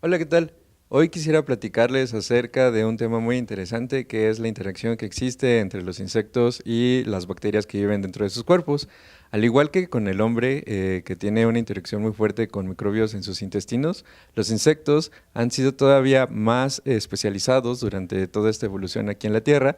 Hola, ¿qué tal? Hoy quisiera platicarles acerca de un tema muy interesante que es la interacción que existe entre los insectos y las bacterias que viven dentro de sus cuerpos. Al igual que con el hombre, que tiene una interacción muy fuerte con microbios en sus intestinos, los insectos han sido todavía más especializados durante toda esta evolución aquí en la Tierra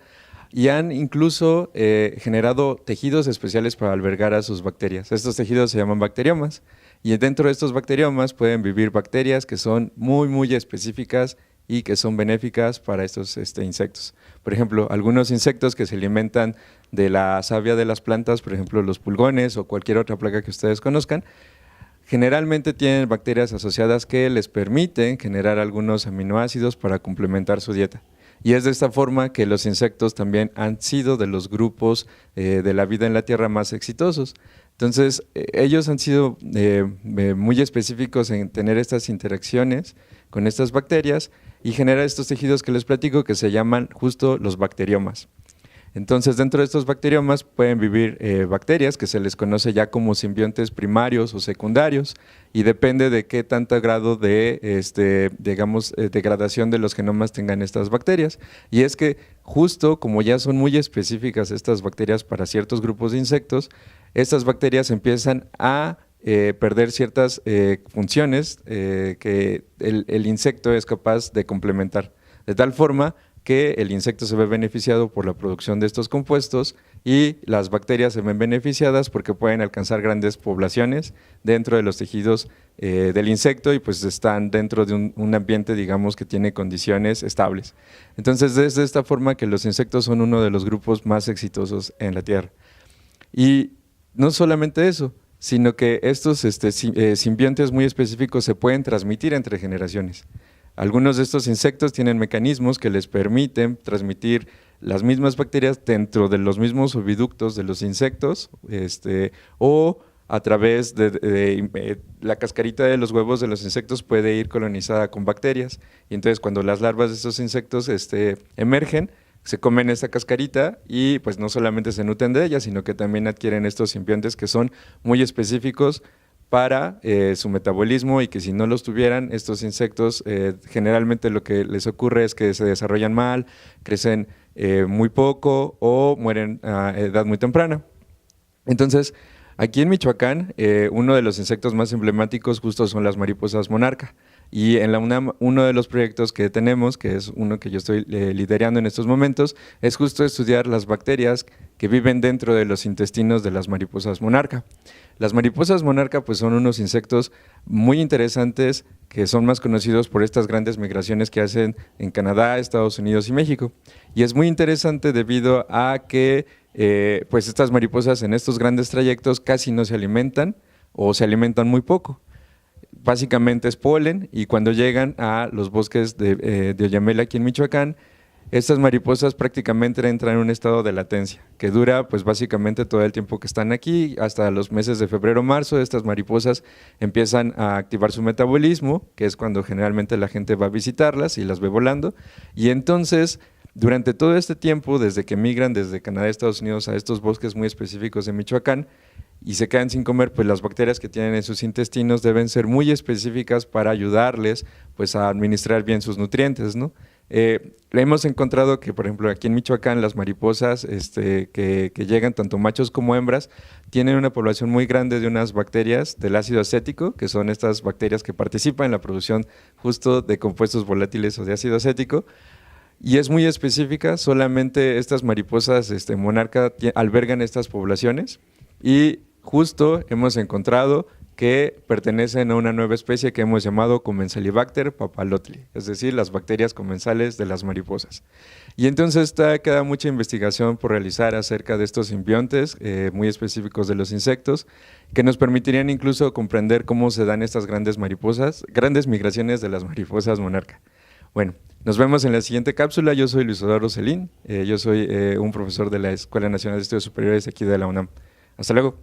y han incluso generado tejidos especiales para albergar a sus bacterias. Estos tejidos se llaman bacteriomas. Y dentro de estos bacteriomas pueden vivir bacterias que son muy específicas y que son benéficas para estos insectos. Por ejemplo, algunos insectos que se alimentan de la savia de las plantas, por ejemplo, los pulgones o cualquier otra plaga que ustedes conozcan, generalmente tienen bacterias asociadas que les permiten generar algunos aminoácidos para complementar su dieta. Y es de esta forma que los insectos también han sido de los grupos de la vida en la Tierra más exitosos. Entonces, ellos han sido muy específicos en tener estas interacciones con estas bacterias y generar estos tejidos que les platico que se llaman justo los bacteriomas. Entonces, dentro de estos bacteriomas pueden vivir bacterias que se les conoce ya como simbiontes primarios o secundarios y depende de qué tanto grado de, digamos, degradación de los genomas tengan estas bacterias. Y es que justo como ya son muy específicas estas bacterias para ciertos grupos de insectos, estas bacterias empiezan a perder ciertas funciones que el insecto es capaz de complementar. De tal forma que el insecto se ve beneficiado por la producción de estos compuestos y las bacterias se ven beneficiadas porque pueden alcanzar grandes poblaciones dentro de los tejidos del insecto y pues están dentro de un ambiente, digamos, que tiene condiciones estables. Entonces, es de esta forma que los insectos son uno de los grupos más exitosos en la Tierra. Y no solamente eso, sino que estos simbiontes muy específicos se pueden transmitir entre generaciones. Algunos de estos insectos tienen mecanismos que les permiten transmitir las mismas bacterias dentro de los mismos oviductos de los insectos o a través de la cascarita de los huevos de los insectos puede ir colonizada con bacterias. Y entonces cuando las larvas de estos insectos emergen, se comen esta cascarita y pues no solamente se nutren de ella, sino que también adquieren estos simbiontes que son muy específicos para su metabolismo y que si no los tuvieran, estos insectos generalmente lo que les ocurre es que se desarrollan mal, crecen muy poco o mueren a edad muy temprana. Entonces, aquí en Michoacán, uno de los insectos más emblemáticos justo son las mariposas monarca. Y en la UNAM, uno de los proyectos que tenemos, que es uno que yo estoy liderando en estos momentos, es justo estudiar las bacterias que viven dentro de los intestinos de las mariposas monarca. Las mariposas monarca pues son unos insectos muy interesantes que son más conocidos por estas grandes migraciones que hacen en Canadá, Estados Unidos y México. Y es muy interesante debido a que pues estas mariposas en estos grandes trayectos casi no se alimentan o se alimentan muy poco. Básicamente es polen y cuando llegan a los bosques de Oyamel aquí en Michoacán, estas mariposas prácticamente entran en un estado de latencia que dura pues básicamente todo el tiempo que están aquí, hasta los meses de febrero o marzo. Estas mariposas empiezan a activar su metabolismo, que es cuando generalmente la gente va a visitarlas y las ve volando, y entonces durante todo este tiempo, desde que migran desde Canadá a Estados Unidos a estos bosques muy específicos de Michoacán y se quedan sin comer, pues las bacterias que tienen en sus intestinos deben ser muy específicas para ayudarles pues a administrar bien sus nutrientes, ¿no? Hemos encontrado que, por ejemplo, aquí en Michoacán las mariposas que llegan, tanto machos como hembras, tienen una población muy grande de unas bacterias del ácido acético, que son estas bacterias que participan en la producción justo de compuestos volátiles o de ácido acético, y es muy específica. Solamente estas mariposas monarca albergan estas poblaciones y justo hemos encontrado que pertenecen a una nueva especie que hemos llamado Commensalibacter papilotli, es decir, las bacterias comensales de las mariposas. Y entonces queda mucha investigación por realizar acerca de estos simbiontes muy específicos de los insectos, que nos permitirían incluso comprender cómo se dan estas grandes migraciones de las mariposas monarca. Bueno, nos vemos en la siguiente cápsula. Yo soy Luis Eduardo Celín, yo soy un profesor de la Escuela Nacional de Estudios Superiores aquí de la UNAM. Hasta luego.